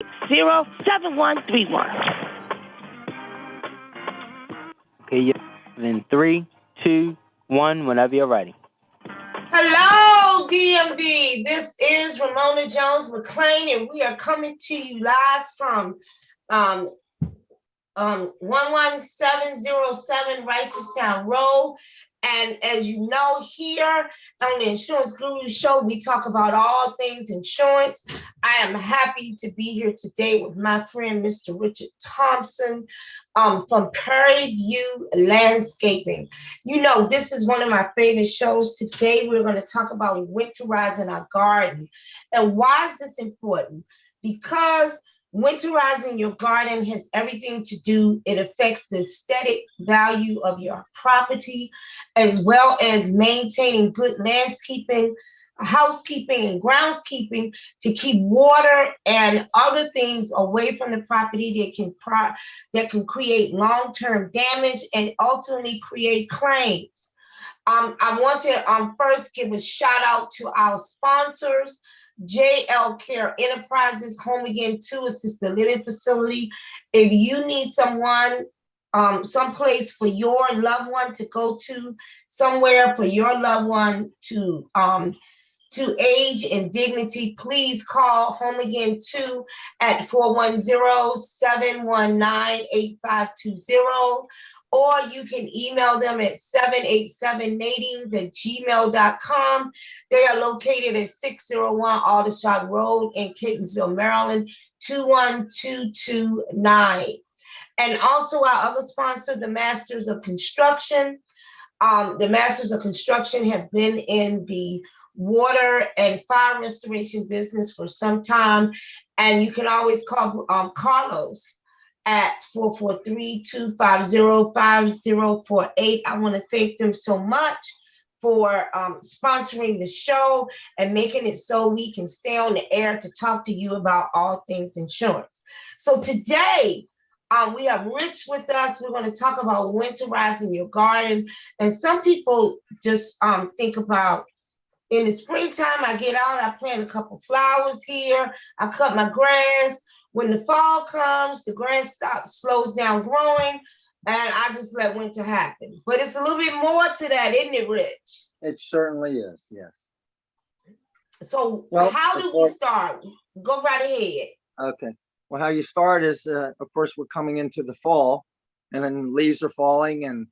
7131. Okay, yeah. In three, two, one, whenever you're ready. Hello, DMV. This is Ramona Jones McClain, and we are coming to you live from um, 11707 Ricestown Road. And as you know, here on the Insurance Guru Show, we talk about all things insurance. I am happy to be here today with my friend, Mr. Richard Thompson, from Prairie View Landscaping. You know, this is one of my favorite shows. Today, we're going to talk about winterizing our garden. And why is this important? Because winterizing your garden has everything to do, it affects the aesthetic value of your property, as well as maintaining good landscaping, housekeeping, and groundskeeping to keep water and other things away from the property that can create long-term damage and ultimately create claims. I want to first give a shout out to our sponsors. JL Care Enterprises, Home Again 2 Assisted Living Facility. If you need someplace for your loved one to go to, somewhere for your loved one to age in dignity, please call Home Again 2 at 410-719-8520. Or you can email them at 787natings@gmail.com. They are located at 601 Aldershot Road in Catonsville, Maryland, 21229. And also our other sponsor, the Masters of Construction. The Masters of Construction have been in the water and fire restoration business for some time. And you can always call Carlos at 443-250-5048. I want to thank them so much for sponsoring the show and making it so we can stay on the air to talk to you about all things insurance. So today, we have Rich with us. We're going to talk about winterizing your garden. And some people just think about in the springtime, I get out, I plant a couple flowers here, I cut my grass. When the fall comes, the grass slows down growing, and I just let winter happen. But it's a little bit more to that, isn't it, Rich? It certainly is, yes. So how do we start? Go right ahead. Okay. Well, how you start is, of course, we're coming into the fall, and then leaves are falling, and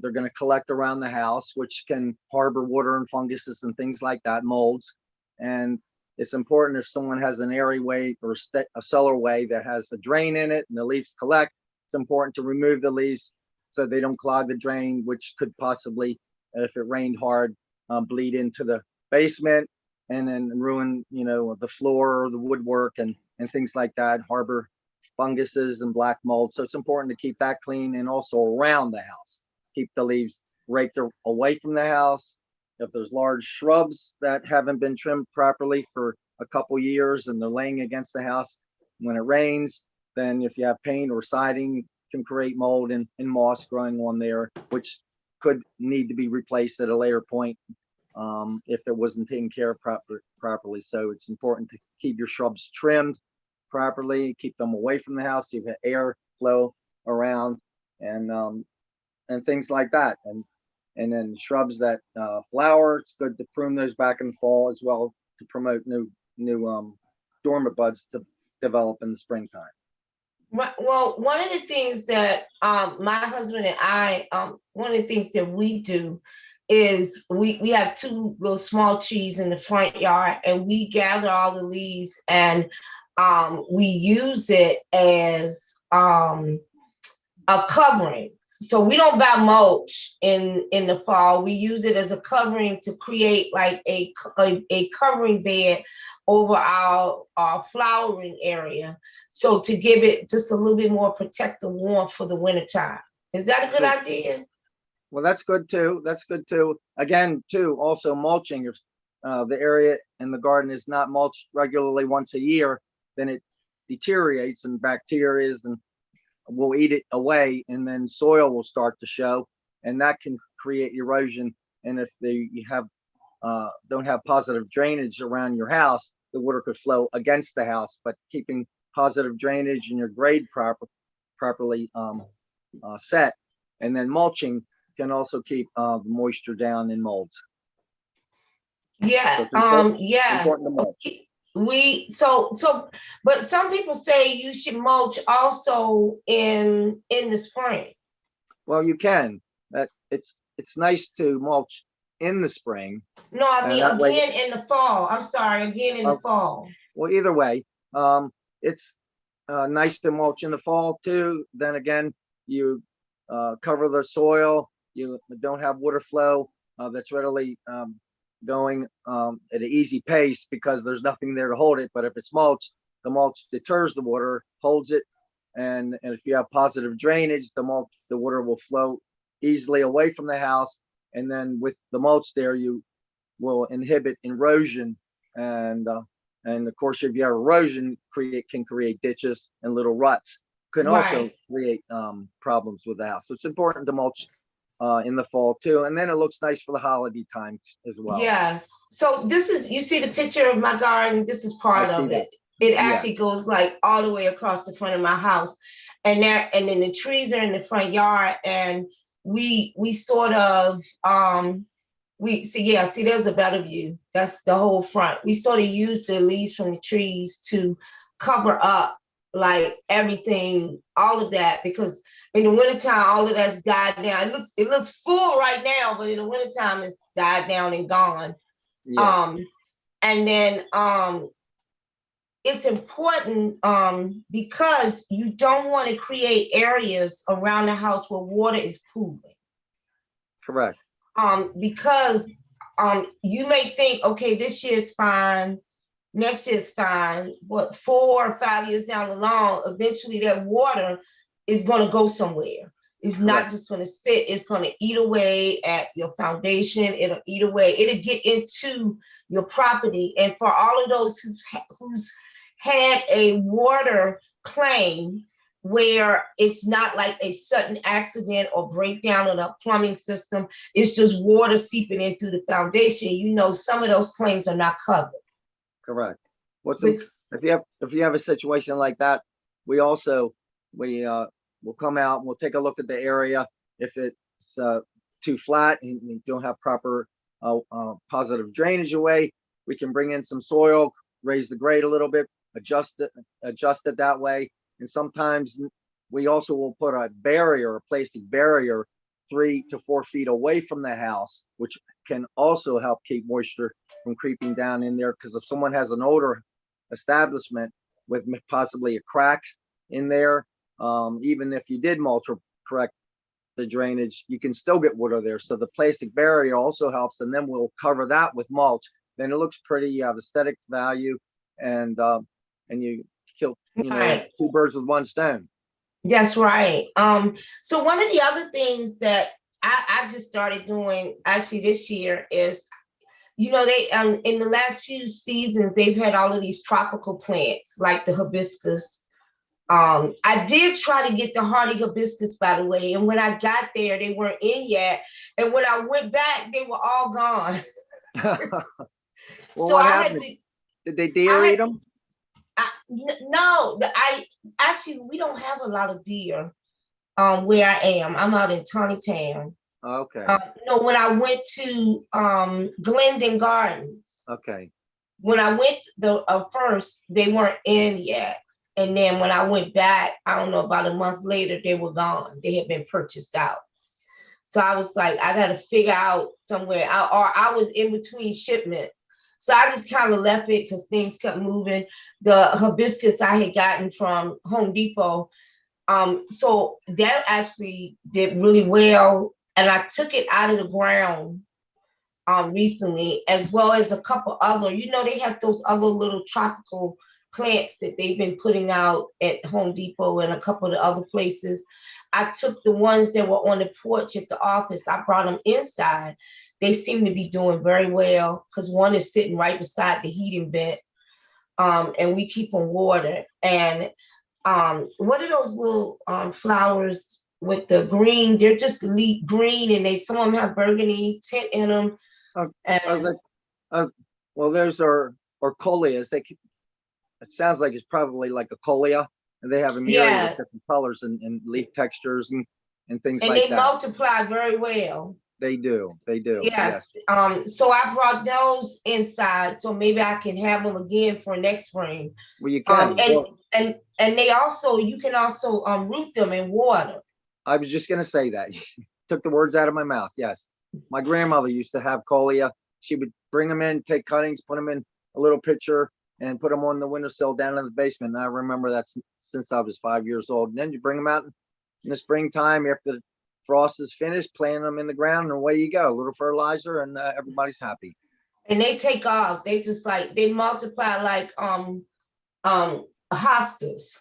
they're going to collect around the house, which can harbor water and funguses and things like that, molds. And it's important if someone has an airway or a cellarway that has a drain in it and the leaves collect, it's important to remove the leaves so they don't clog the drain, which could possibly, if it rained hard, bleed into the basement and then ruin, the floor or the woodwork and things like that, harbor funguses and black mold. So it's important to keep that clean, and also around the house. Keep the leaves raked away from the house. If there's large shrubs that haven't been trimmed properly for a couple years and they're laying against the house, when it rains, then if you have paint or siding, can create mold and moss growing on there, which could need to be replaced at a later point if it wasn't taken care of properly. So it's important to keep your shrubs trimmed properly, keep them away from the house so you have air flow around and things like that. And then shrubs that flower, it's good to prune those back in the fall as well to promote new dormant buds to develop in the springtime. Well, one of the things that my husband and I, one of the things that we do is we have two little small trees in the front yard, and we gather all the leaves and we use it as a covering. So we don't buy mulch in the fall. We use it as a covering to create like a covering bed over our flowering area. So to give it just a little bit more protective warmth for the wintertime. Is that a good idea? Well, that's good too. That's good too. Again, too, also mulching. If the area in the garden is not mulched regularly once a year, then it deteriorates and bacteria and will eat it away, and then soil will start to show, and that can create erosion. And if you have don't have positive drainage around your house, the water could flow against the house, but keeping positive drainage and your grade properly set, and then mulching can also keep the moisture down in molds. Yeah, So yes. important to mulch. But some people say you should mulch also in the spring. Well, you can. It's nice to mulch in the spring. No, I mean again in the fall. I'm sorry, again in the fall. Well, either way, it's nice to mulch in the fall too. Then again, you cover the soil. You don't have water flow that's readily going at an easy pace because there's nothing there to hold it. But if it's mulched, the mulch deters the water, holds it, and if you have positive drainage, the water will flow easily away from the house. And then with the mulch there, you will inhibit erosion, and of course, if you have erosion, can create ditches and little ruts. Can also create problems with the house. So it's important to mulch in the fall too, and then it looks nice for the holiday time as well. Yes. So this is, you see the picture of my garden. This is part of it. It actually goes like all the way across the front of my house, and then the trees are in the front yard, and we sort of see there's a better view. That's the whole front. We sort of use the leaves from the trees to cover up like everything, all of that, because in the wintertime, all of that's died down. It looks full right now, but in the wintertime, it's died down and gone. Yeah. And then it's important because you don't want to create areas around the house where water is pooling. Correct. Because you may think, okay, this year's fine, next year's fine, but 4 or 5 years down the line, eventually that water is going to go somewhere. It's not just going to sit. It's going to eat away at your foundation. It'll eat away. It'll get into your property. And for all of those who's had a water claim where it's not like a sudden accident or breakdown of the plumbing system, it's just water seeping in through the foundation, you know, some of those claims are not covered. Correct. If you have a situation like that, we will come out and we'll take a look at the area. If it's too flat and you don't have proper positive drainage away, we can bring in some soil, raise the grade a little bit, adjust it that way. And sometimes we also will put a plastic barrier 3 to 4 feet away from the house, which can also help keep moisture from creeping down in there. Because if someone has an older establishment with possibly a crack in there, even if you did mulch or correct the drainage, you can still get water there. So the plastic barrier also helps, and then we'll cover that with mulch. Then it looks pretty. You have aesthetic value, and you kill 2 birds with 1 stone. That's right. So one of the other things that I just started doing actually this year is, they in the last few seasons they've had all of these tropical plants like the hibiscus. I did try to get the hardy hibiscus, by the way, and when I got there, they weren't in yet. And when I went back, they were all gone. Well, so what happened? Did they deer eat them? No, we don't have a lot of deer where I am. I'm out in Tawny Town. Okay. When I went to Glendon Gardens. Okay. When I went first, they weren't in yet. And then when I went back, I don't know, about a month later, they were gone. They had been purchased out. So I was like, I got to figure out somewhere, or I was in between shipments. So I just kind of left it because things kept moving. The hibiscus I had gotten from Home Depot. So that actually did really well. And I took it out of the ground recently, as well as a couple other, they have those other little tropical plants that they've been putting out at Home Depot and a couple of the other places. I took the ones that were on the porch at the office. I brought them inside. They seem to be doing very well because one is sitting right beside the heating vent, and we keep them watered. And what are those little flowers with the green? They're just green, and some of them have burgundy tint in them. Well, those are or coleus. It sounds like it's probably like a colea, and they have a myriad of Yeah, different colors and leaf textures and things and like they that. multiply very well. They do. Yes. Yes. So I brought those inside, so maybe I can have them again for next spring. Well, you can. And Well, and they also, you can also root them in water. I was just gonna say that. Took the words out of my mouth. Yes. My grandmother used to have colea. She would bring them in, take cuttings, put them in a little pitcher, and put them on the windowsill down in the basement. And I remember that since I was 5 years old. And then you bring them out in the springtime after the frost is finished, plant them in the ground, and away you go. A little fertilizer, and everybody's happy. And they take off. They just like, they multiply like hostas.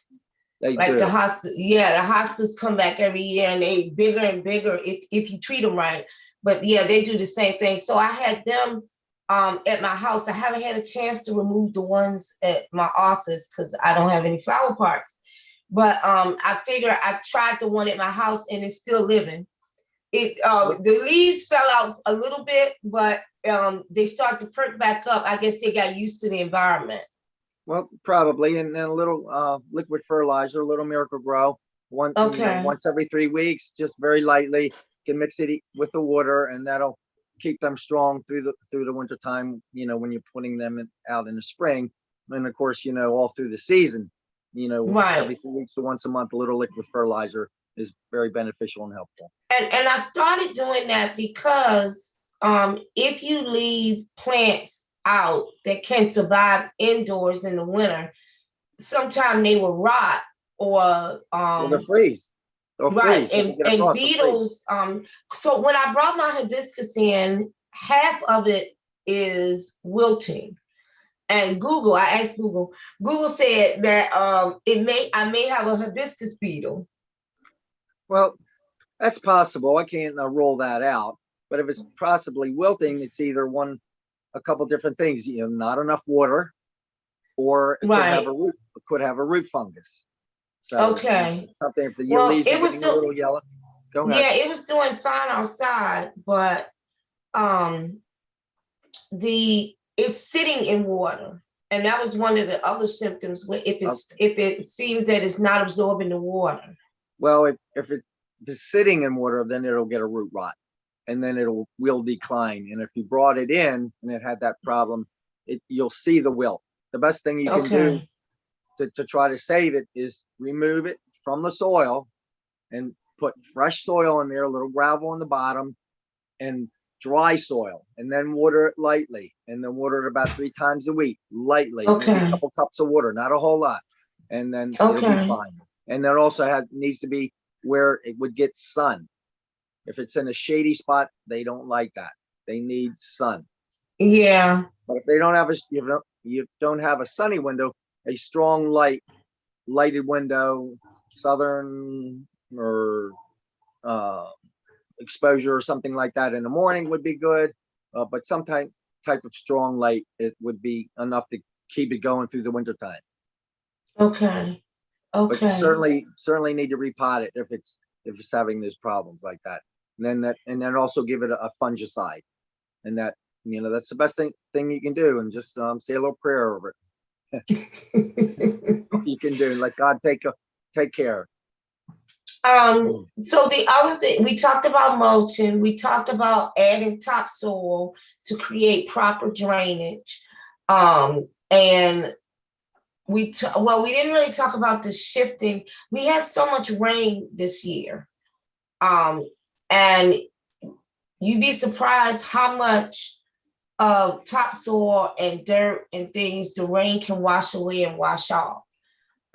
They Like do. the hostas, yeah, the hostas come back every year and they bigger and bigger if you treat them right. But yeah, they do the same thing. So I had them at my house. I haven't had a chance to remove the ones at my office because I don't have any flower pots. But I figure I tried the one at my house and it's still living. The leaves fell out a little bit, but they start to perk back up. I guess they got used to the environment. Well, probably, and then a little liquid fertilizer, a little Miracle Grow, Okay. once every 3 weeks, just very lightly. You can mix it with the water, and that'll keep them strong through the winter time. When you're putting them out in the spring, and of course, all through the season. Right. Every 3 weeks to once a month, a little liquid fertilizer is very beneficial and helpful. And I started doing that because if you leave plants out that can survive indoors in the winter, sometimes they will rot or Well, they'll freeze. right. Freeze. And beetles. So when I brought my hibiscus in, half of it is wilting. And I asked Google. Google said that I may have a hibiscus beetle. Well, that's possible. I can't rule that out. But if it's possibly wilting, it's either a couple different things. Not enough water, or it could have a root fungus. So okay, something if the well, leaves are getting a little yellow. Go ahead. Yeah, it was doing fine outside, but it's sitting in water, and that was one of the other symptoms. If it seems that it's not absorbing the water. Well, if it's sitting in water, then it'll get a root rot, and then will decline. And if you brought it in and it had that problem, you'll see the wilt. The best thing you can do to try to save it is remove it from the soil and put fresh soil in there, a little gravel on the bottom, and dry soil, and then water it lightly, and then water it about 3 times a week, lightly, maybe a couple cups of water, not a whole lot, and then it'll be fine. And there also needs to be where it would get sun. If it's in a shady spot, they don't like that. They need sun. Yeah. But if they don't have you don't have a sunny window, a strong lighted window, southern or exposure or something like that in the morning would be good. But some type of strong light, it would be enough to keep it going through the winter time. Okay. But you certainly need to repot it if it's having those problems like that. And then also give it a fungicide, and that's the best thing you can do, and just say a little prayer over it. You can do, let God take care. So the other thing, we talked about mulching, we talked about adding topsoil to create proper drainage. And we didn't really talk about the shifting. We had so much rain this year. And you'd be surprised how much of topsoil and dirt and things the rain can wash away and wash off.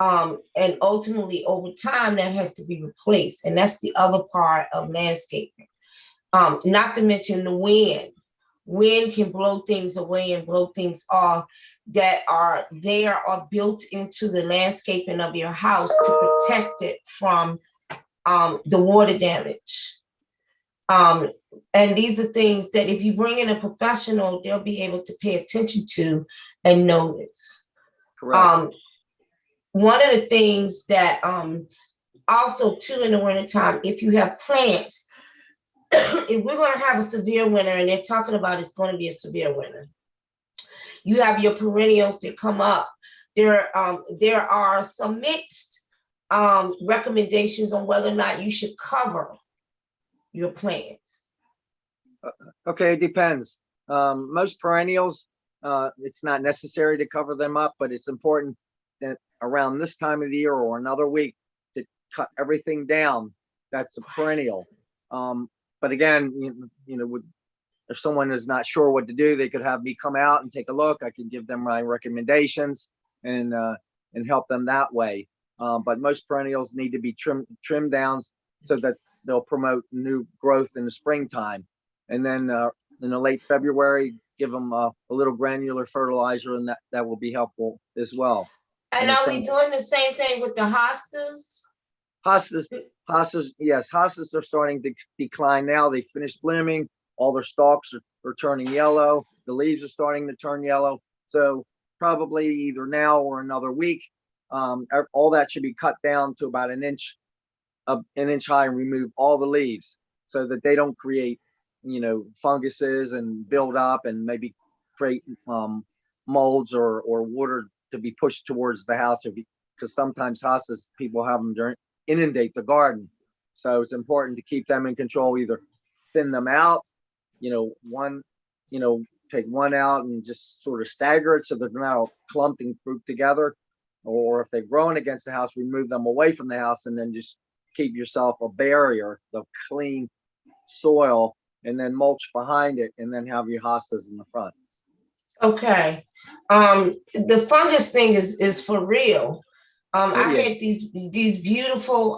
And ultimately, over time, that has to be replaced. And that's the other part of landscaping. Not to mention the wind. Wind can blow things away and blow things off that are built into the landscaping of your house to protect it from the water damage. And these are things that if you bring in a professional, they'll be able to pay attention to and notice. Correct. One of the things that also too in the wintertime, if you have plants, if we're going to have a severe winter, and they're talking about it's going to be a severe winter, you have your perennials that come up. There are some mixed recommendations on whether or not you should cover your plants. Okay, it depends. Most perennials, it's not necessary to cover them up, but it's important that around this time of the year or another week to cut everything down. That's a perennial. But again, if someone is not sure what to do, they could have me come out and take a look. I can give them my recommendations and help them that way. But most perennials need to be trimmed down so that they'll promote new growth in the springtime. And then in the late February, give them a little granular fertilizer, and that will be helpful as well. And are we doing the same thing with the hostas? Hostas, yes, hostas are starting to decline now. They finished blooming. All their stalks are turning yellow. The leaves are starting to turn yellow. So probably either now or another week, all that should be cut down to about an inch high, and remove all the leaves so that they don't create, funguses and build up and maybe create molds or water to be pushed towards the house, because sometimes hostas, people have them inundate the garden. So it's important to keep them in control, either thin them out, one, take one out and just sort of stagger it so they're not clumping fruit together. Or if they're growing against the house, remove them away from the house and then just keep yourself a barrier of clean soil, and then mulch behind it, and then have your hostas in the front. Okay. The fungus thing is for real. I Yeah. had these beautiful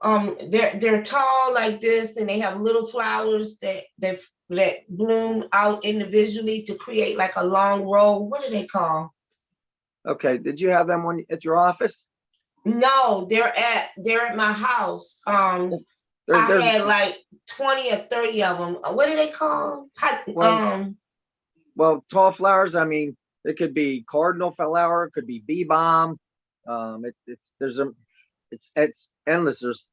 they're tall like this, and they have little flowers that bloom out individually to create like a long row. What do they call? Okay. Did you have them at your office? No, they're at my house. I had like 20 or 30 of them. What do they call? Well, tall flowers, I mean, it could be cardinal flower, it could be bee balm. It's endless. There's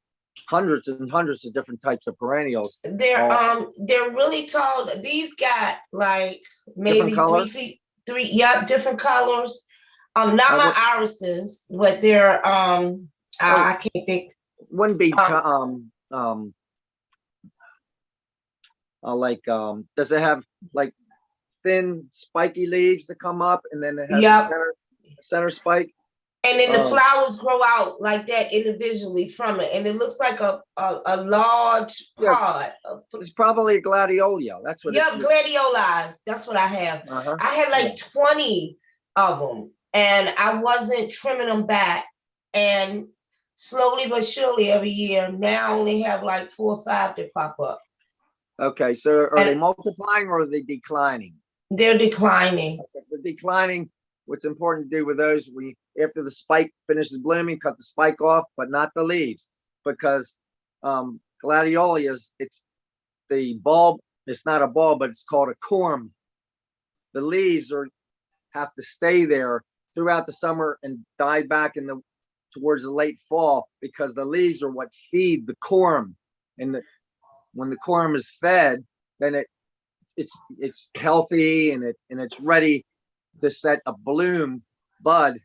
hundreds and hundreds of different types of perennials. They're really tall. These got like maybe 3 feet, different colors. Not my irises, but they're I can't think. Wouldn't be does it have like thin spiky leaves that come up, and then it has a center spike? And then the flowers grow out like that individually from it, and it looks like a large pod. It's probably a gladiola. That's what. Gladiolas. That's what I have. I had like 20 of them, and I wasn't trimming them back. And slowly but surely, every year now, I only have like 4 or 5 that pop up. Okay, so are they multiplying or are they declining? They're declining. Okay, they're declining. What's important to do with those, after the spike finishes blooming, cut the spike off, but not the leaves, because gladiolus, it's the bulb. It's not a bulb, but it's called a corm. The leaves have to stay there throughout the summer and die back towards the late fall, because the leaves are what feed the corm. And when the corm is fed, then it's healthy and it's ready to set a bloom bud,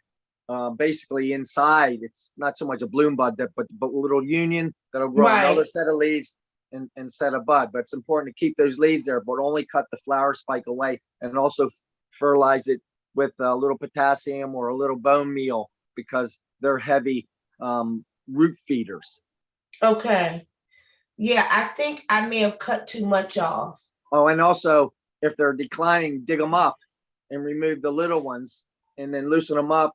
basically inside. It's not so much a bloom bud, but a little union that'll grow another set of leaves and set a bud. But it's important to keep those leaves there, but only cut the flower spike away, and also fertilize it with a little potassium or a little bone meal, because they're heavy root feeders. Okay. Yeah, I think I may have cut too much off. Oh, and also, if they're declining, dig them up and remove the little ones, and then loosen them up,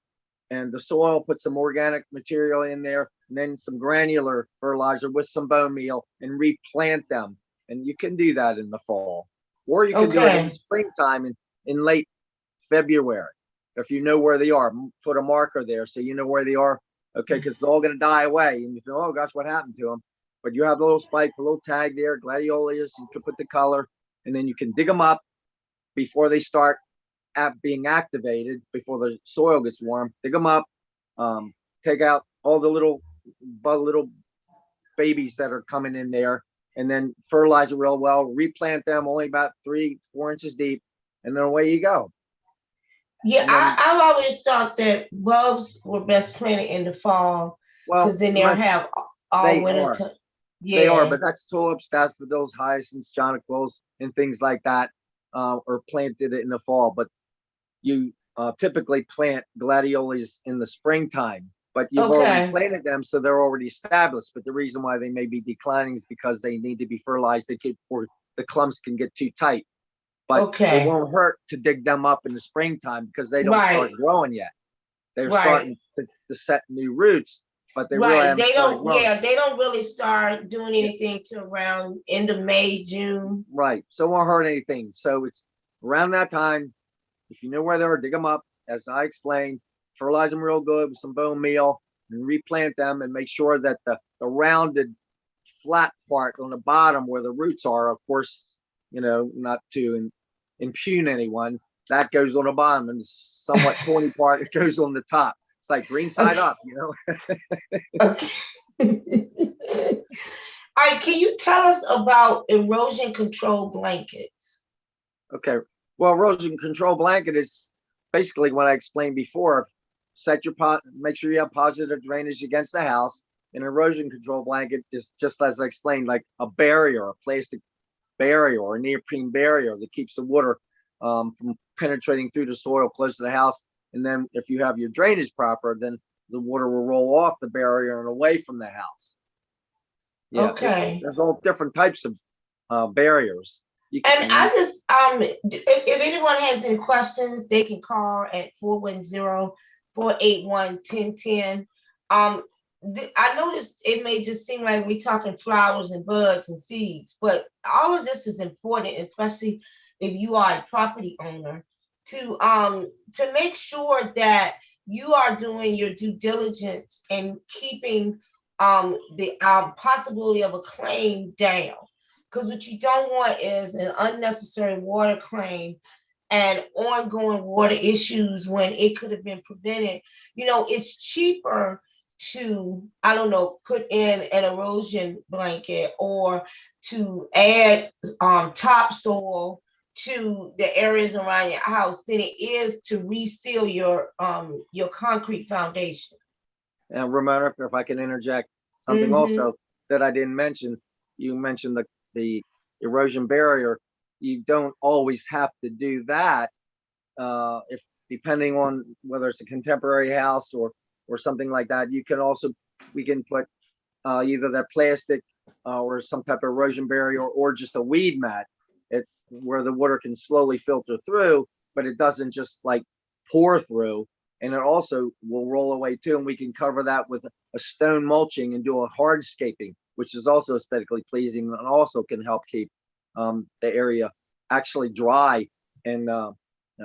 and the soil, put some organic material in there, and then some granular fertilizer with some bone meal, and replant them. And you can do that in the fall, or you can do it in the springtime in late February. If you know where they are, put a marker there so you know where they are. Okay, because it's all going to die away, and you feel, oh gosh, what happened to them? But you have a little spike, a little tag there, gladiolus. You can put the color, and then you can dig them up before they start being activated, before the soil gets warm. Dig them up, take out all the little babies that are coming in there, and then fertilize it real well. Replant them only about 3-4 inches deep, and then away you go. Yeah, And then, I've always thought that bulbs were best planted in the fall well, because then they'll have all they winter are. time. They are, Yeah. but that's tulips, daffodils, hyacinths, jonquils, and things like that are planted in the fall. But you typically plant gladiolus in the springtime, but you've already Okay. planted them, so they're already established. But the reason why they may be declining is because they need to be fertilized, or the clumps can get too tight. But it Okay. won't hurt to dig them up in the springtime because they don't start Right. growing yet. They're Right. starting to set new roots, but they really Right. haven't They started don't. growing. Yeah. They don't really start doing Yeah, anything till around end of May, June. right. So it won't hurt anything. So it's around that time. If you know where they are, dig them up, as I explained, fertilize them real good with some bone meal, and replant them, and make sure that the rounded flat part on the bottom where the roots are, of course, not to impugn anyone, that goes on the bottom, and the somewhat pointy part that goes on the top. It's like green side Okay. up, Okay. All right. Can you tell us about erosion control blankets? Okay. Well, erosion control blanket is basically what I explained before. Set your pot, make sure you have positive drainage against the house. An erosion control blanket is just as I explained, like a barrier, a plastic barrier or a neoprene barrier that keeps the water from penetrating through the soil close to the house. And then if you have your drainage proper, then the water will roll off the barrier and away from the house. Yeah, Okay. there's all different types of barriers. And I just if anyone has any questions, they can call at 410-481-1010. I noticed it may just seem like we're talking flowers and buds and seeds, but all of this is important, especially if you are a property owner, to make sure that you are doing your due diligence and keeping the possibility of a claim down. Because what you don't want is an unnecessary water claim and ongoing water issues when it could have been prevented. It's cheaper to, I don't know, put in an erosion blanket or to add topsoil to the areas around your house than it is to reseal your concrete foundation. And Ramona, if I can interject something Mm-hmm. also that I didn't mention, you mentioned the erosion barrier. You don't always have to do that. If depending on whether it's a contemporary house or something like that, we can put either that plastic or some type of erosion barrier or just a weed mat where the water can slowly filter through, but it doesn't just like pour through. And it also will roll away too. And we can cover that with a stone mulching and do a hardscaping, which is also aesthetically pleasing and also can help keep the area actually dry and What's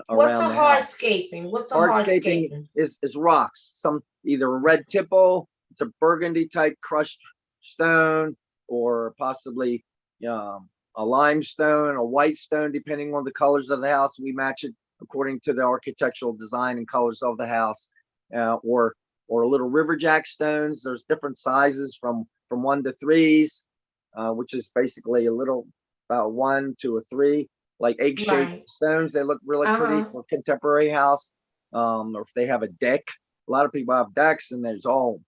a around the house. hardscaping? What's a Hardscaping hardscaping? is rocks, some either a red tipple, it's a burgundy type crushed stone, or possibly a limestone, a white stone, depending on the colors of the house. We match it according to the architectural design and colors of the house, or little riverjack stones. There's different sizes from 1 to 3s, which is basically a little about 1 to a 3, like egg-shaped Right. stones. They look really pretty for contemporary house. Or if they have a deck, a lot of people have decks and there's all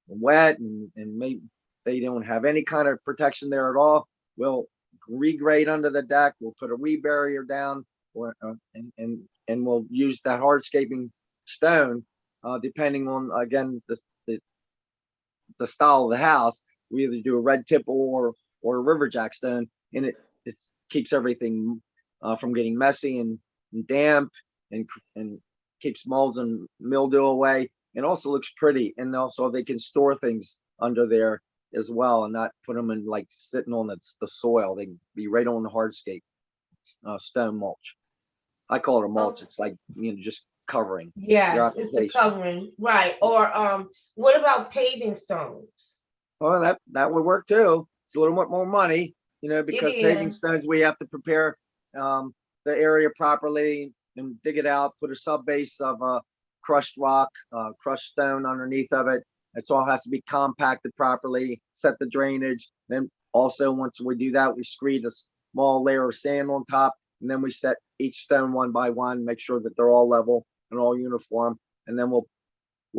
wet and maybe they don't have any kind of protection there at all. We'll regrade under the deck. We'll put a weed barrier down, and we'll use that hardscaping stone, depending on again the style of the house. We either do a red tipple or a riverjack stone, and it keeps everything from getting messy and damp, and keeps molds and mildew away, and also looks pretty. And also they can store things under there as well and not put them in like sitting on the soil. They can be right on the hardscape stone mulch. I call it a mulch. It's like just covering your Yes, it's the application. covering, right? Or what about paving stones? Well, that would work too. It's a little bit more money, It because paving is. stones, we have to prepare the area properly and dig it out, put a sub base of crushed rock, crushed stone underneath of it. It all has to be compacted properly, set the drainage. Then also, once we do that, we screed a small layer of sand on top, and then we set each stone one by one, make sure that they're all level and all uniform. And then we'll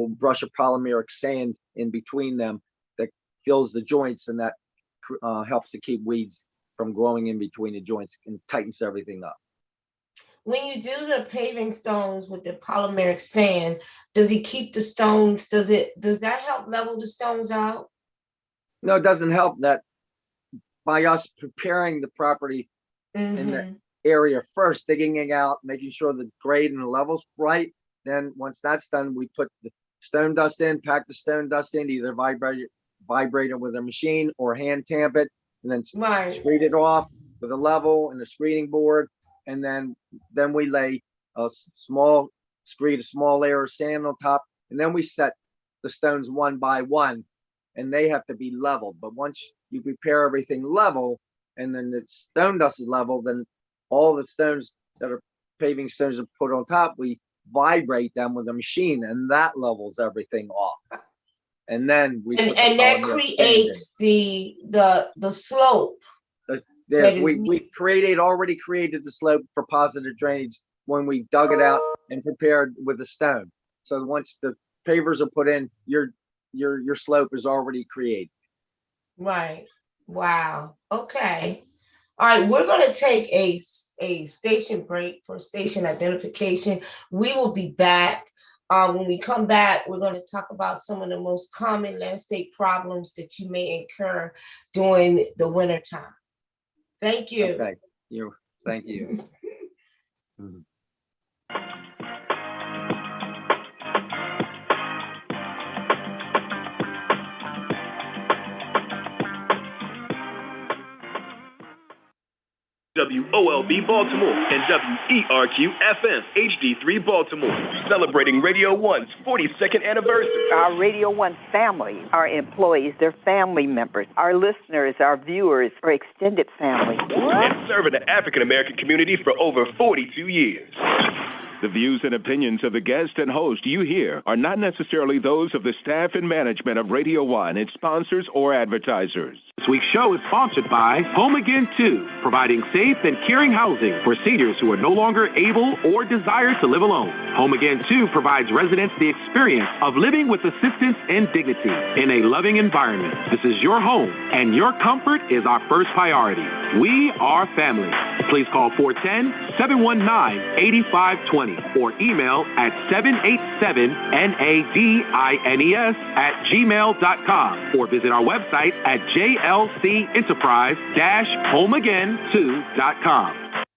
brush a polymeric sand in between them that fills the joints, and that helps to keep weeds from growing in between the joints and tightens everything up. When you do the paving stones with the polymeric sand, does it keep the stones? Does that help level the stones out? No, it doesn't help. That by us preparing the property in the area first, digging it out, making sure the grade and the level's right. Then once that's done, we put the stone dust in, pack the stone dust in, either vibrate it with a machine or hand tamp it, and then screed it off with a level and a screening board. And then we lay a small layer of sand on top, and then we set the stones one by one, and they have to be leveled. But once you prepare everything level, and then the stone dust is level, then all the stones that are paving stones are put on top, we vibrate them with a machine, and that levels everything off. And then we and that creates the slope. Yeah, we already created the slope for positive drainage when we dug it out and prepared with the stone. So once the pavers are put in, your slope is already created. Right. Wow. Okay. All right, we're going to take a station break for station identification. We will be back. When we come back, we're going to talk about some of the most common landscape problems that you may incur during the winter time. Thank you. Okay. Thank you. WOLB Baltimore and WERQ FM HD3 Baltimore, celebrating Radio 1's 42nd anniversary. Our Radio 1 family, our employees, their family members, our listeners, our viewers, our extended family. And serving the African American community for over 42 years. The views and opinions of the guest and host you hear are not necessarily those of the staff and management of Radio 1, its sponsors, or advertisers. This week's show is sponsored by Home Again 2, providing safe and caring housing for seniors who are no longer able or desire to live alone. Home Again 2 provides residents the experience of living with assistance and dignity in a loving environment. This is your home, and your comfort is our first priority. We are family. Please call 410-719-8520 or email at 787nadines@gmail.com or visit our website at jlcenterprise-homeagain2.com.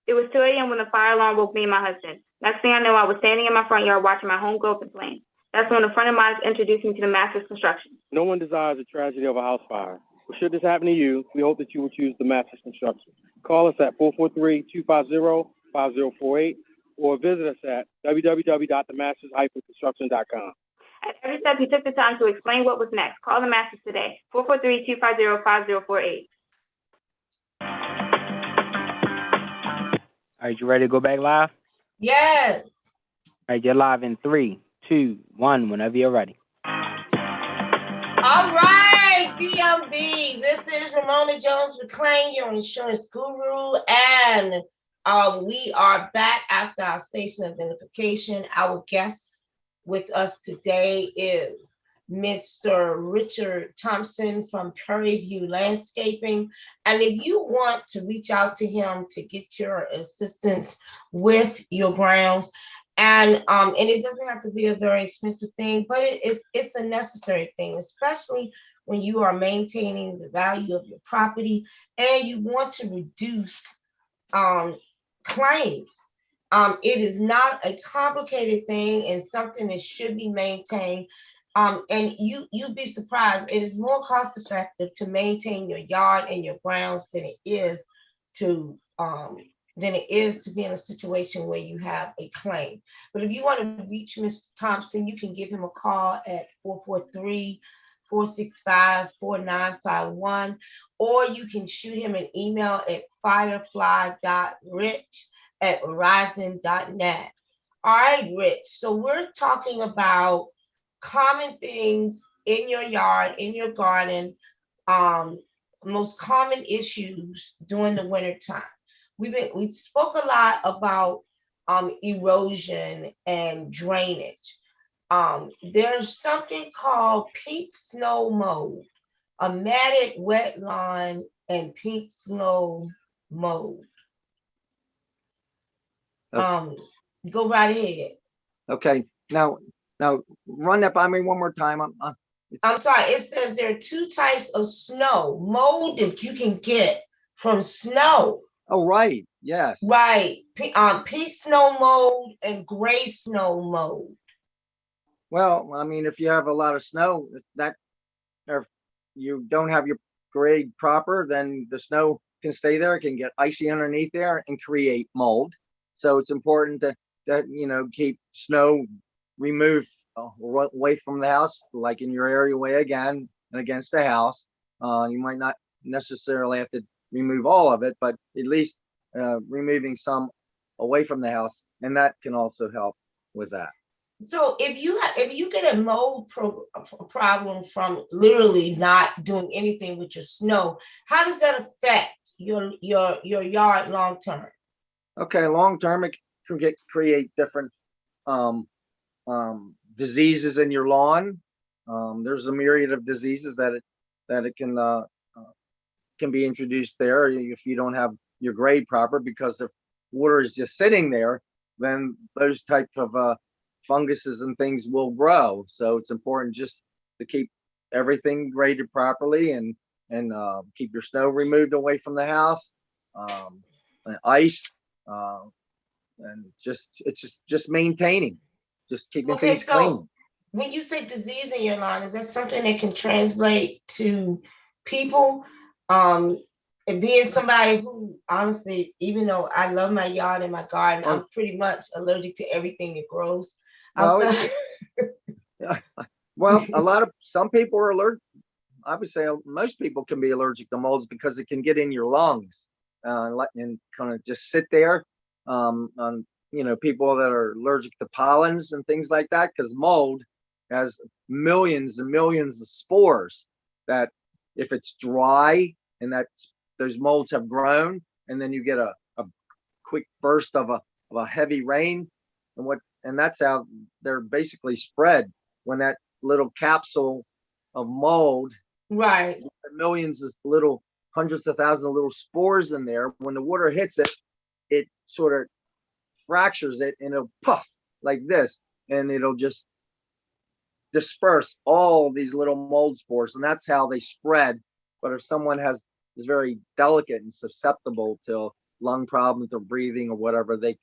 It was 2 a.m. when the fire alarm woke me and my husband. Next thing I know, I was standing in my front yard watching my home go up in flames. That's when a friend of mine introduced me to the Masters Construction. No one desires a tragedy of a house fire. But should this happen to you, we hope that you will choose the Masters Construction. Call us at 443-250-5048 or visit us at www.themasters-construction.com. At every step, he took the time to explain what was next. Call the Masters today, 443-250-5048. All right, you ready to go back live? Yes. All right, you're live in 3, 2, 1, whenever you're ready. All right, DMV. This is Ramona Jones-McClain, your insurance guru, and we are back after our station identification. Our guest with us today is Mr. Richard Thompson from Prairie View Landscaping. And if you want to reach out to him to get your assistance with your grounds, and it doesn't have to be a very expensive thing, but it's a necessary thing, especially when you are maintaining the value of your property and you want to reduce claims. It is not a complicated thing and something that should be maintained. And you'd be surprised. It is more cost effective to maintain your yard and your grounds than it is to be in a situation where you have a claim. But if you want to reach Mr. Thompson, you can give him a call at 443-465-4951, or you can shoot him an email at firefly.rich@verizon.net. All right, Rich. So we're talking about common things in your yard, in your garden, most common issues during the winter time. we spoke a lot about erosion and drainage. There's something called peak snow mold, a matted wet lawn, and pink snow mold. Okay. Go right ahead. Okay. Now run that by me one more time. I'm sorry. It says there are two types of snow mold that you can get from snow. Oh, right. Yes. Right. Pink snow mold and gray snow mold. Well, I mean, if you have a lot of snow, that or if you don't have your grade proper, then the snow can stay there. It can get icy underneath there and create mold. So it's important that keep snow removed away from the house, like in your area way again and against the house. You might not necessarily have to remove all of it, but at least removing some away from the house, and that can also help with that. So if you get a mold problem from literally not doing anything with your snow, how does that affect your yard long term? Okay, long term it can create different diseases in your lawn. There's a myriad of diseases that it can be introduced there if you don't have your grade proper, because if water is just sitting there, then those type of funguses and things will grow. So it's important just to keep everything graded properly and keep your snow removed away from the house, and ice, and it's just maintaining, just keeping Okay, things clean. when you say disease in your lawn, is that something that can translate to people? And being somebody who honestly, even though I love my yard and my garden, I'm pretty much allergic to everything that grows Well, outside. well, some people are allergic. I would say most people can be allergic to molds because it can get in your lungs, and kind of just sit there. On people that are allergic to pollens and things like that, because mold has millions and millions of spores that, if it's dry and those molds have grown, and then you get a quick burst of a heavy rain, and that's how they're basically spread, when that little capsule of mold, Right. millions of little, hundreds of thousands of little spores in there, when the water hits it, it sort of fractures it, and it'll puff like this, and it'll just disperse all these little mold spores, and that's how they spread. But if someone is very delicate and susceptible to lung problems or breathing or whatever, they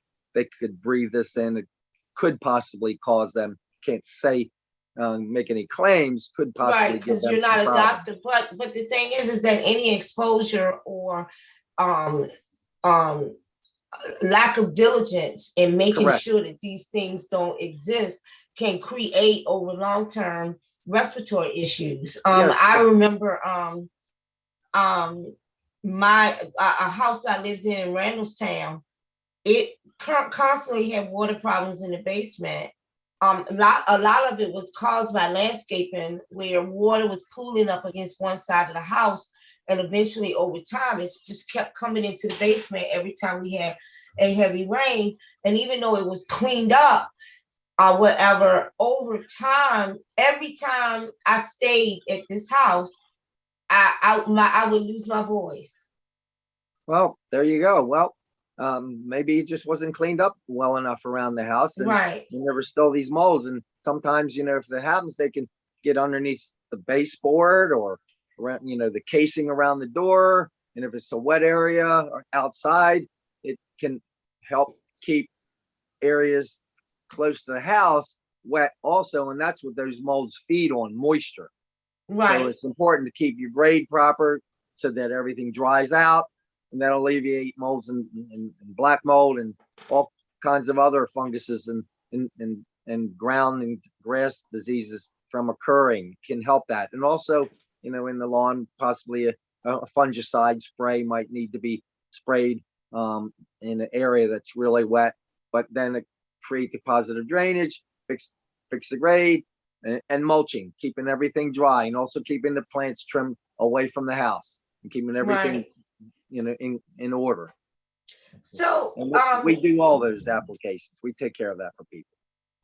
could breathe this in. It could possibly cause them, can't say, make any claims, could possibly Right, because you're not a doctor. But the thing is that any exposure or um lack of diligence in making Correct. sure that these things don't exist can create over long-term respiratory issues. Yes. I remember my a house I lived in Randallstown, it constantly had water problems in the basement. A lot of it was caused by landscaping, where water was pooling up against one side of the house, and eventually over time it's just kept coming into the basement every time we had a heavy rain. And even though it was cleaned up or whatever, over time, every time I stayed at this house, I would lose my voice. Well, there you go. Well, maybe it just wasn't cleaned up well enough around the house, and Right. there were still these molds. And sometimes, if that happens, they can get underneath the baseboard or around, the casing around the door. And if it's a wet area or outside, it can help keep areas close to the house wet also. And that's what those molds feed on, moisture. Right. So it's important to keep your grade proper so that everything dries out, and that'll alleviate molds and black mold and all kinds of other funguses and ground and grass diseases from occurring. Can help that. And also, in the lawn, possibly a fungicide spray might need to be sprayed in an area that's really wet, but then create the positive drainage, fix the grade, and mulching, keeping everything dry, and also keeping the plants trimmed away from the house, and keeping everything Right. in order. So, And we do all those applications. We take care of that for people.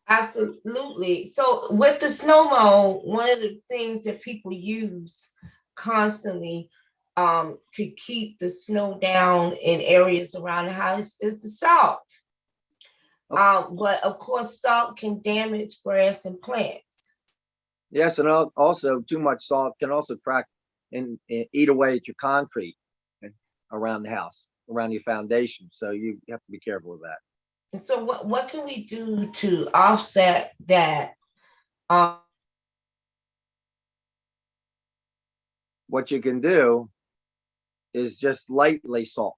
absolutely. So with the snow mold, one of the things that people use constantly to keep the snow down in areas around the house is the salt. But of course, salt can damage grass and plants. Yes, and also too much salt can also crack and eat away at your concrete around the house, around your foundation. So you have to be careful of that. And so what can we do to offset that? What you can do is just lightly salt,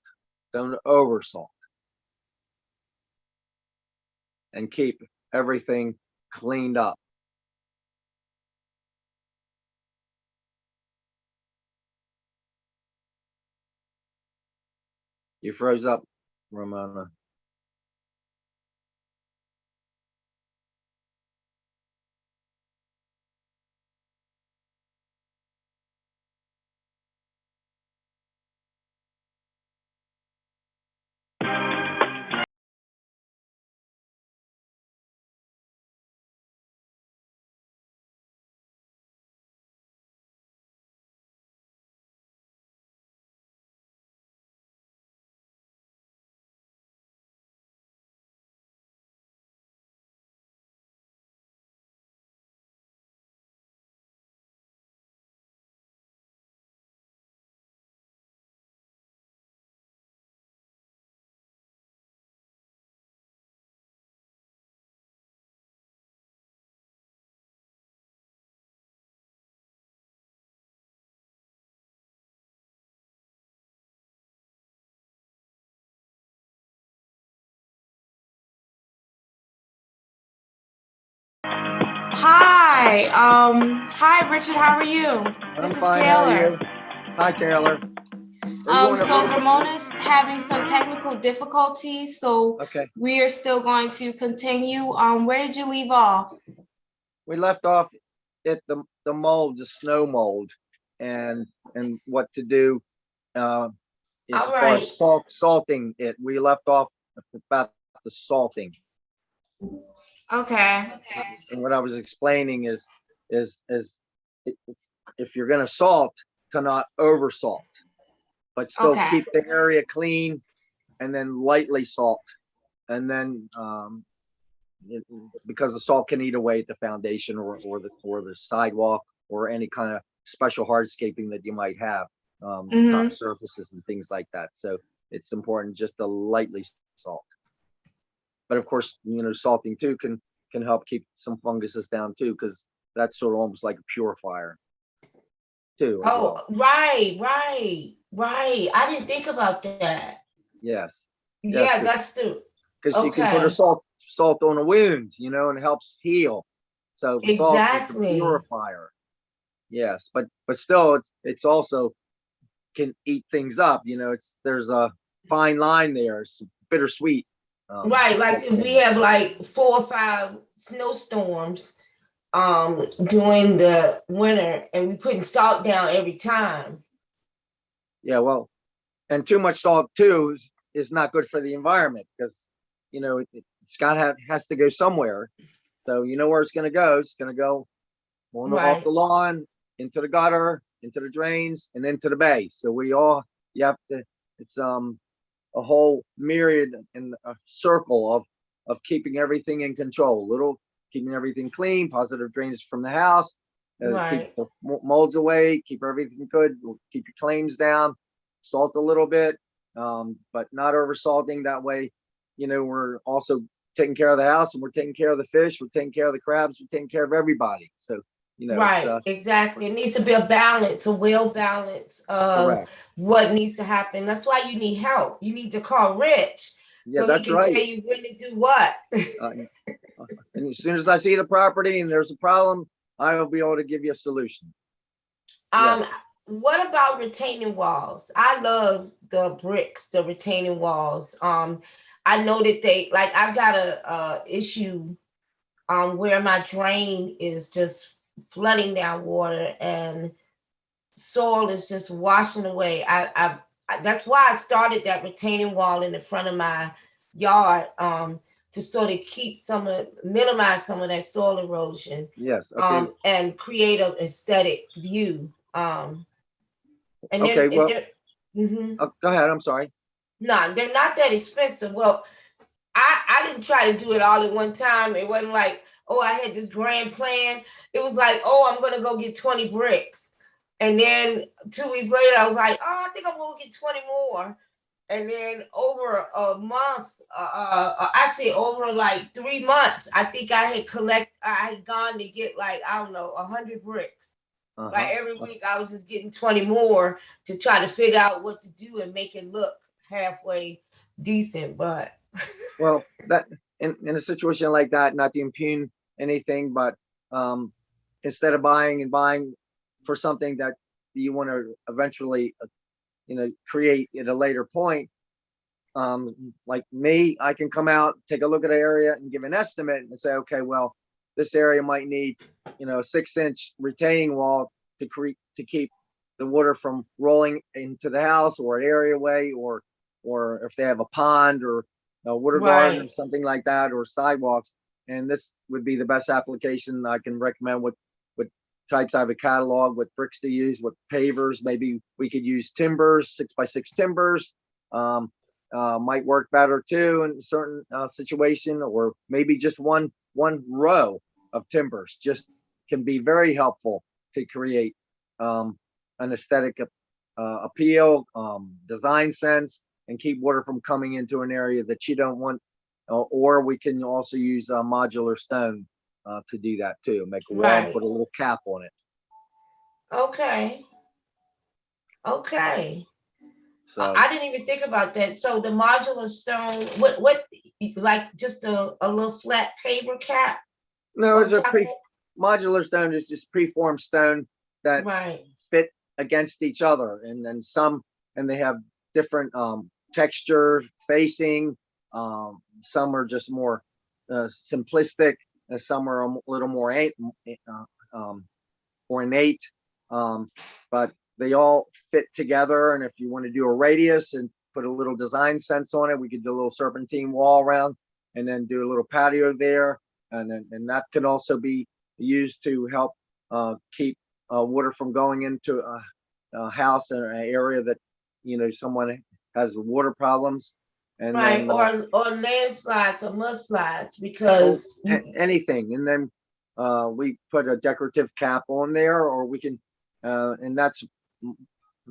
don't over salt, and keep everything cleaned up. You froze up, Ramona. Hi, Richard. How are you? This is Fine, how are Taylor. you? Hi, Taylor. So Ramona's having some technical difficulties, so Okay. we are still going to continue. Where did you leave off? We left off at the mold, the snow mold, and what to do as All far right. as salting it. We left off about the salting. Okay. And what I was explaining is if you're going to salt, to not over salt, but still Okay. keep the area clean, and then lightly salt, and then because the salt can eat away at the foundation or the sidewalk or any kind of special hardscaping that you might have, top surfaces and things like that. So it's important just to lightly salt. But of course, salting too can help keep some funguses down too, because that's sort of almost like a purifier too. Oh, right. I didn't think about that. Yes. Yeah, that's the because you can put a salt on a wound, and it helps heal. So salt is a purifier. Yes, but still, it's also can eat things up. There's a fine line there. It's bittersweet. Right, like if we have like 4 or 5 snowstorms during the winter, and we putting salt down every time. Yeah, well, and too much salt too is not good for the environment, because has to go somewhere. So you know where it's going to go. It's going to go off the lawn, into the gutter, into the drains, and into the bay. So it's a whole myriad and a circle of keeping everything in control. Keeping everything clean, positive drainage from the house, keep the molds away, keep everything good, keep your claims down, salt a little bit, but not over salting. That way, we're also taking care of the house, and we're taking care of the fish, we're taking care of the crabs, we're taking care of everybody. So, exactly. It needs to be a balance, a well balance of what needs to happen. That's why you need help. You need to call Rich, so he can tell you when to do what. And as soon as I see the property and there's a problem, I will be able to give you a solution. What about retaining walls? I love the bricks, the retaining walls. I know that I've got a issue where my drain is just flooding down water and soil is just washing away. that's why I started that retaining wall in the front of my yard, to sort of minimize some of that soil erosion, Yes. Okay. and create an aesthetic view. And Okay. Well, mhm. go ahead. I'm sorry. No, they're not that expensive. Well, I didn't try to do it all at one time. It wasn't like, oh, I had this grand plan. It was like, oh, I'm gonna go get 20 bricks. And then 2 weeks later, I was like, oh, I think I'm gonna get 20 more. And then over a month, actually over like 3 months, I think I had gone to get like, I don't know, 100 bricks. Like Uh-huh. every week I was just getting 20 more to try to figure out what to do and make it look halfway decent. But Well, that in a situation like that, not to impugn anything, but um, instead of buying for something that you want to eventually, create at a later point, like me, I can come out, take a look at an area, and give an estimate and say, okay, well, this area might need, a 6-inch retaining wall to keep the water from rolling into the house or an areaway, or if they have a pond or a water garden or right, something like that, or sidewalks. And this would be the best application I can recommend. What types I have a catalog, what bricks to use, what pavers. Maybe we could use timbers, 6x6 timbers. Might work better too in a certain situation, or maybe just one row of timbers just can be very helpful to create an aesthetic appeal, design sense, and keep water from coming into an area that you don't want. Or we can also use modular stone to do that too. Make a wall and right. put a little cap on it. Okay, okay. So I didn't even think about that. So the modular stone, what, like just a little flat paper cap no, on it's a top of modular stone is just preformed stone it? that Right, fit against each other, and then and they have different texture, facing. Some are just more simplistic, and some are a little more ornate. But they all fit together. And if you want to do a radius and put a little design sense on it, we could do a little serpentine wall around, and then do a little patio there, and that can also be used to help keep water from going into a house in an area that someone has water problems. And right. then Or landslides or mudslides oh, because anything. And then we put a decorative cap on there, or we can, and that's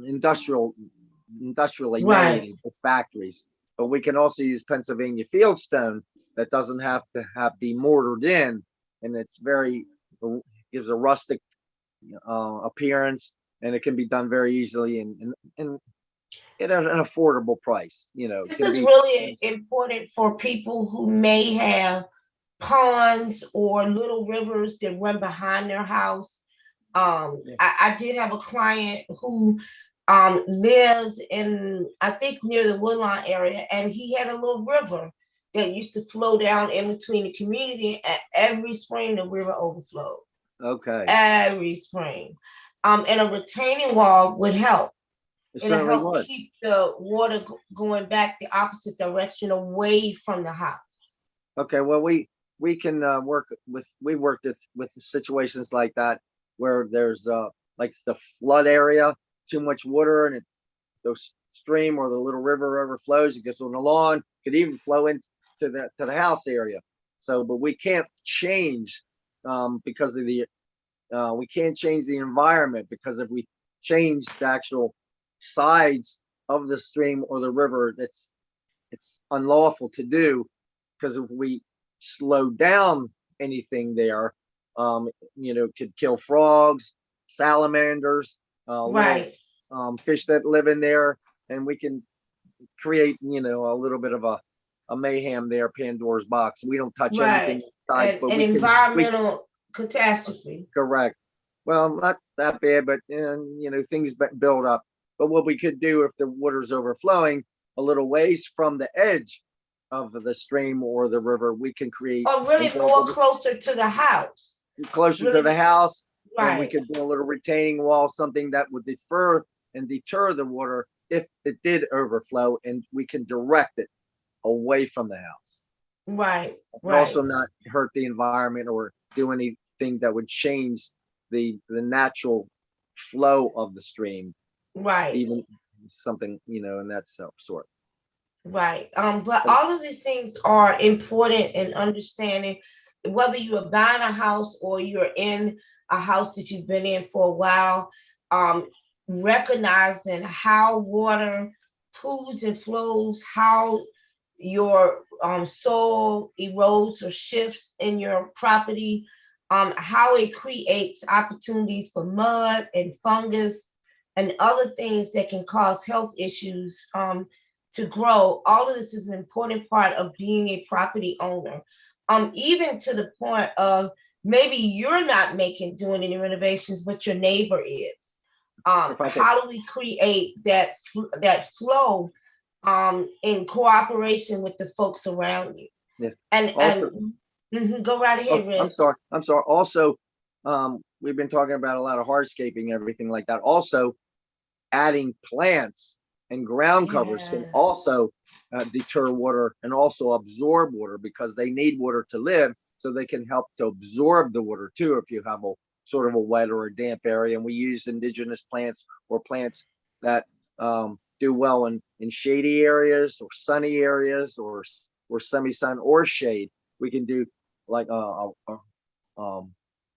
industrial, industrially right, made at factories. But we can also use Pennsylvania fieldstone that doesn't have to be mortared in, and it's very gives a rustic appearance, and it can be done very easily and at an affordable price. It this can is be. really important for people who may have ponds or little rivers that run behind their house. Yeah. I did have a client who lived in, I think, near the Woodlawn area, and he had a little river that used to flow down in between the community. And every spring, the river overflowed. Okay, Every spring. And a retaining wall would help. it It'll certainly help would. keep the water going back the opposite direction away from the house. Okay, well, we can we worked with situations like that where there's like the flood area, too much water, and the stream or the little river overflows. It gets on the lawn, could even flow into the house area. So, but we can't change because of the we can't change the environment, because if we change the actual sides of the stream or the river, it's unlawful to do, because if we slow down anything there, could kill frogs, salamanders, little Right, fish that live in there, and we can create, a little bit of a mayhem there, Pandora's box. We don't touch anything right. inside, And but an we environmental catastrophe. correct. Well, not that bad, but things build up. But what we could do if the water's overflowing a little ways from the edge of the stream or the river, we can create Or and really go more closer to the house. closer to the Really, house, and we right, could do a little retaining wall, something that would deter the water if it did overflow, and we can direct it away from the house. Right, And also not hurt the environment or do anything that would change the natural flow of the stream, right, even something, in that sort. right. But all of these things are important in understanding whether you are buying a house or you're in a house that you've been in for a while. Recognizing how water pools and flows, how your soil erodes or shifts in your property, how it creates opportunities for mud and fungus and other things that can cause health issues to grow. All of this is an important part of being a property owner. Even to the point of maybe you're not doing any renovations, but your neighbor is. How do we create that flow in cooperation with the folks around you? Yeah. And go right ahead, Rich. I'm sorry. Also, we've been talking about a lot of hardscaping, everything like that. Also, adding plants and ground covers can also deter water and also absorb water, because they need water to live, so they can help to absorb the water too if you have a sort of a wet or a damp area. And we use indigenous plants or plants that do well in shady areas or sunny areas or semi-sun or shade. We can do like a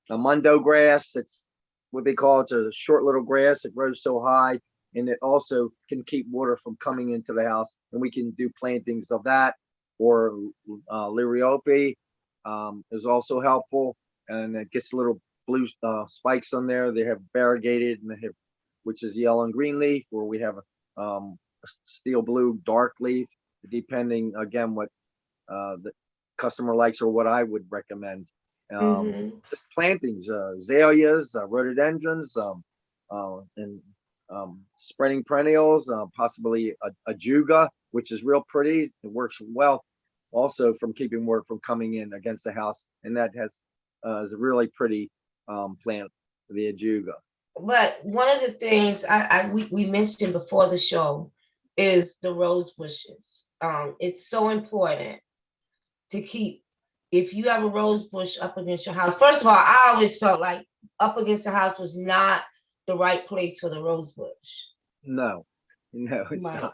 mundo grass. It's what they call it's a short little grass. It grows so high, and it also can keep water from coming into the house. And we can do plantings of that, or liriope is also helpful, and it gets little blue spikes on there. They have variegated, and they have, which is yellow and green leaf, or we have a steel blue dark leaf, depending again what the customer likes or what I would recommend. Just plantings, azaleas, rhododendrons, and spreading perennials, possibly a juga, which is real pretty. It works well also from keeping water from coming in against the house, and that is a really pretty plant, the ajuga. But one of the things we mentioned before the show is the rose bushes. It's so important to keep, if you have a rose bush up against your house. First of all, I always felt like up against the house was not the right place for the rose bush. No, it's not.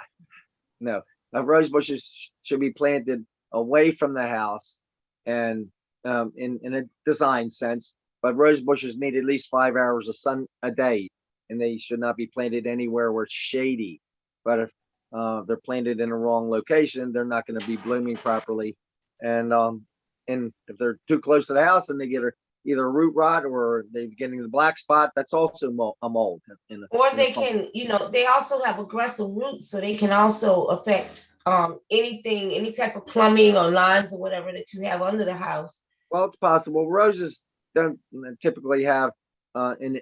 No, rose bushes should be planted away from the house, and in a design sense. But rose bushes need at least 5 hours of sun a day, and they should not be planted anywhere where it's shady. But if they're planted in a wrong location, they're not going to be blooming properly. And if they're too close to the house, and they get either a root rot or they're getting the black spot, that's also a mold. Or they can, they also have aggressive roots, so they can also affect any type of plumbing or lines or whatever that you have under the house. Well, it's possible. Roses don't typically have an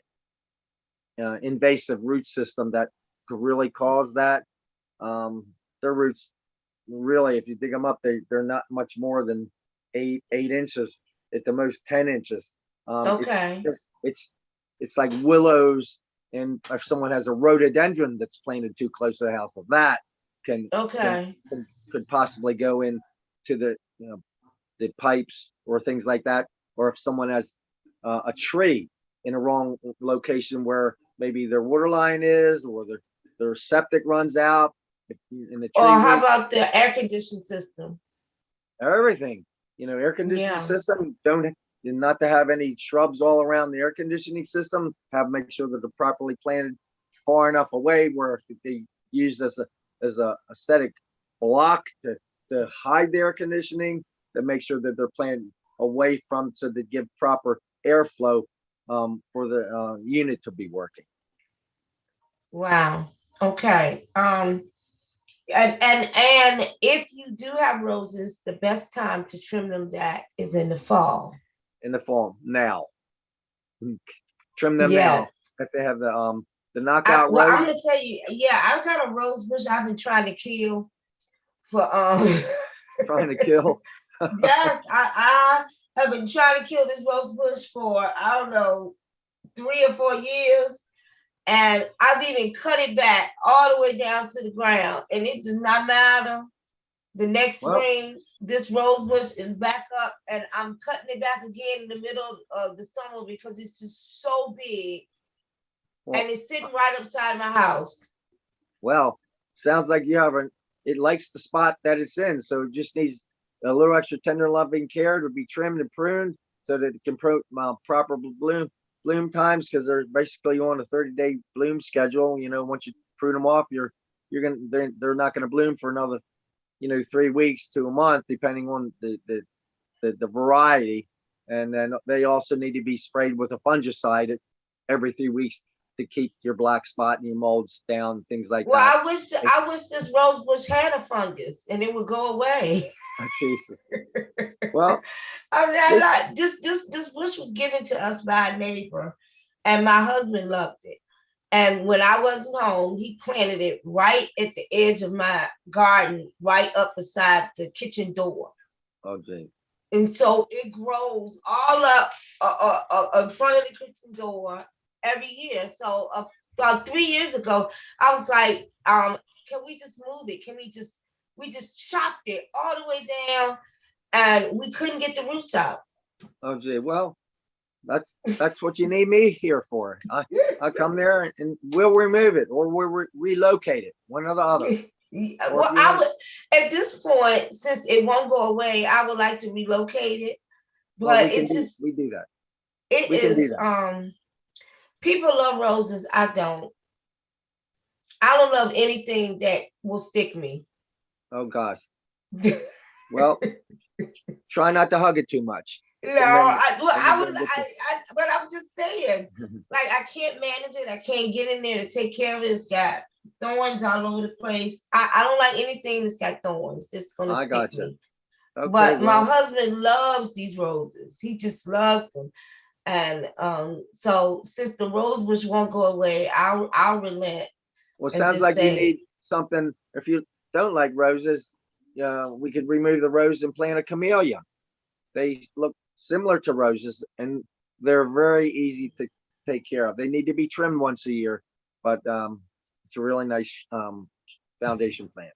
invasive root system that could really cause that. Their roots, really, if you dig them up, they're not much more than 8 inches, at the most 10 inches. Okay. It's like willows, and if someone has a rhododendron that's planted too close to the house, that could possibly go into the the pipes or things like that. Or if someone has a tree in a wrong location where maybe their water line is, or their septic runs out, in the tree. Or how about the air conditioning system? Everything, air conditioning system, not to have any shrubs all around the air conditioning system. Make sure that they're properly planted far enough away where if they use as a aesthetic block to hide the air conditioning, to make sure that they're planted away from, so they give proper airflow for the unit to be working. Wow. Okay. And if you do have roses, the best time to trim them back is in the fall. In the fall, now. Trim them now. If they have the knockout rose. I'm gonna tell you, I've got a rose bush I've been trying to kill for trying to kill. Yes, I have been trying to kill this rose bush for, I don't know, 3 or 4 years. And I've even cut it back all the way down to the ground, and it does not matter. The next spring, this rose bush is back up, and I'm cutting it back again in the middle of the summer because it's just so big, and it's sitting right upside my house. Well, sounds like you have it likes the spot that it's in, so it just needs a little extra tender loving care to be trimmed and pruned so that it can proper bloom times, because they're basically on a 30-day bloom schedule. Once you prune them off, they're not going to bloom for another 3 weeks to a month, depending on the variety. And then they also need to be sprayed with a fungicide every 3 weeks to keep your black spot and your molds down, things like that. Well, I wish this rose bush had a fungus and it would go away. Oh, Jesus. Well, this bush was given to us by a neighbor, and my husband loved it. And when I wasn't home, he planted it right at the edge of my garden, right up beside the kitchen door. Oh, gee. And so it grows all up in front of the kitchen door every year. So about 3 years ago, I was like, can we just move it? We just chopped it all the way down, and we couldn't get the roots out. Oh, gee. Well, that's what you need me here for. I'll come there and we'll remove it, or we'll relocate it, one or the other. Well, I would, at this point, since it won't go away, I would like to relocate it. But we do that. It is people love roses. I don't love anything that will stick me. Oh gosh. Well, try not to hug it too much. No, but I'm just saying, like, I can't manage it. I can't get in there to take care of it. It's got thorns all over the place. I don't like anything that's got thorns. It's gonna stick me. Okay, but my husband loves these roses. He just loves them. And so since the rose bush won't go away, I'll relent. Well, it sounds like you need something. If you don't like roses, we could remove the rose and plant a camellia. They look similar to roses, and they're very easy to take care of. They need to be trimmed once a year, but it's a really nice foundation plant.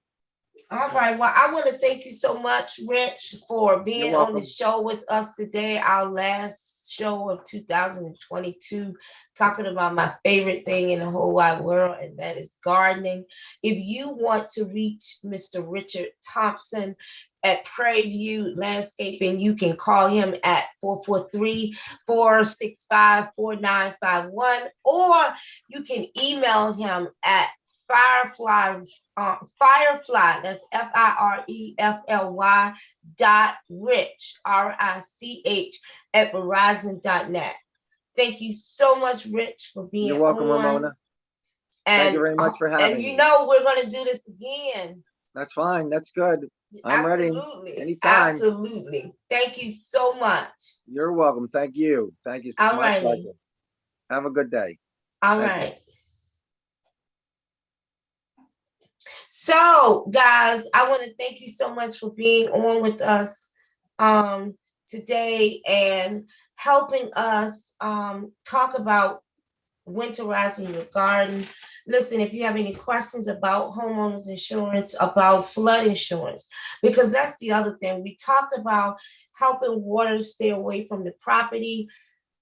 All right. Well, I want to thank you so much, Rich, for being on the show with us today. Our last show of 2022, talking about my favorite thing in the whole wide world, and that is gardening. If you want to reach Mr. Richard Thompson at Prairie View Landscaping, you can call him at 443-465-4951, or you can email him at Firefly, that's FIREFLY .rich, RICH at Verizon.net. Thank you so much, Rich, for being on. You're welcome, Ramona. Thank you very much for having me. And we're going to do this again. That's fine. That's good. I'm ready anytime. Absolutely. Thank you so much. You're welcome. Thank you. Thank you. All right. Have a good day. All right. So, guys, I want to thank you so much for being on with us today and helping us talk about winterizing your garden. Listen, if you have any questions about homeowners insurance, about flood insurance, because that's the other thing. We talked about helping water stay away from the property.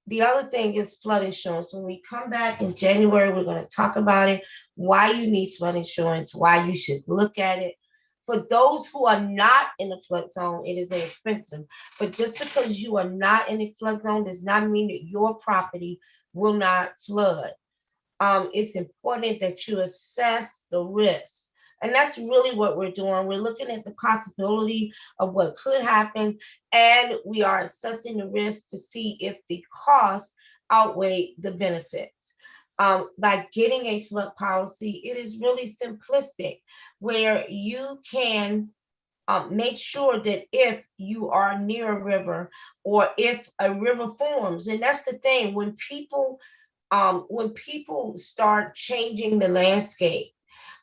The other thing is flood insurance. When we come back in January, we're going to talk about it, why you need flood insurance, why you should look at it. For those who are not in the flood zone, it is expensive. But just because you are not in a flood zone does not mean that your property will not flood. It's important that you assess the risk. And that's really what we're doing. We're looking at the possibility of what could happen, and we are assessing the risk to see if the costs outweigh the benefits. By getting a flood policy, it is really simplistic, where you can make sure that if you are near a river or if a river forms, and that's the thing, when people start changing the landscape,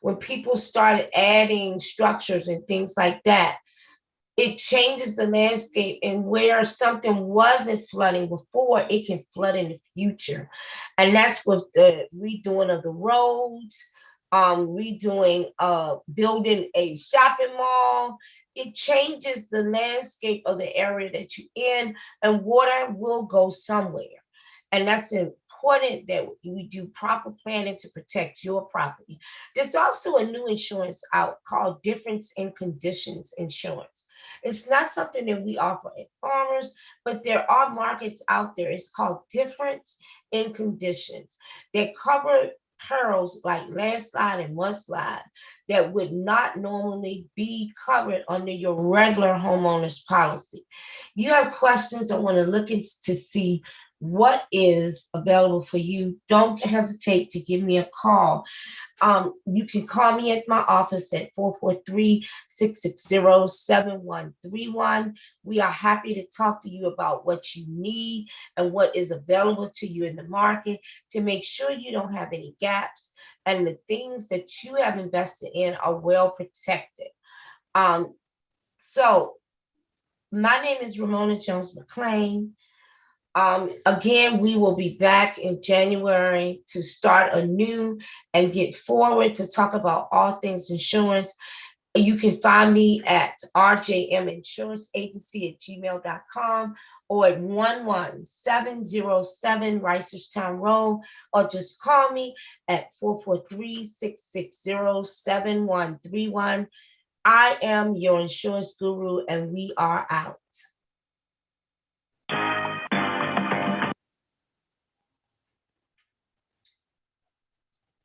when people started adding structures and things like that, it changes the landscape, and where something wasn't flooding before, it can flood in the future. And that's with the redoing of the roads, redoing, building a shopping mall. It changes the landscape of the area that you're in, and water will go somewhere. And that's important that we do proper planning to protect your property. There's also a new insurance out called Difference in Conditions Insurance. It's not something that we offer at farmers, but there are markets out there. It's called Difference in Conditions that cover perils like landslide and mudslide that would not normally be covered under your regular homeowner's policy. You have questions or want to look into to see what is available for you, don't hesitate to give me a call. You can call me at my office at 443-660-7131. We are happy to talk to you about what you need and what is available to you in the market to make sure you don't have any gaps and the things that you have invested in are well protected. So my name is Ramona Jones McClain. Again, we will be back in January to start anew and get forward to talk about all things insurance. You can find me at rjminsuranceagency@gmail.com or at 11707 Reisterstown Road, or just call me at 443-660-7131. I am your insurance guru, and we are out.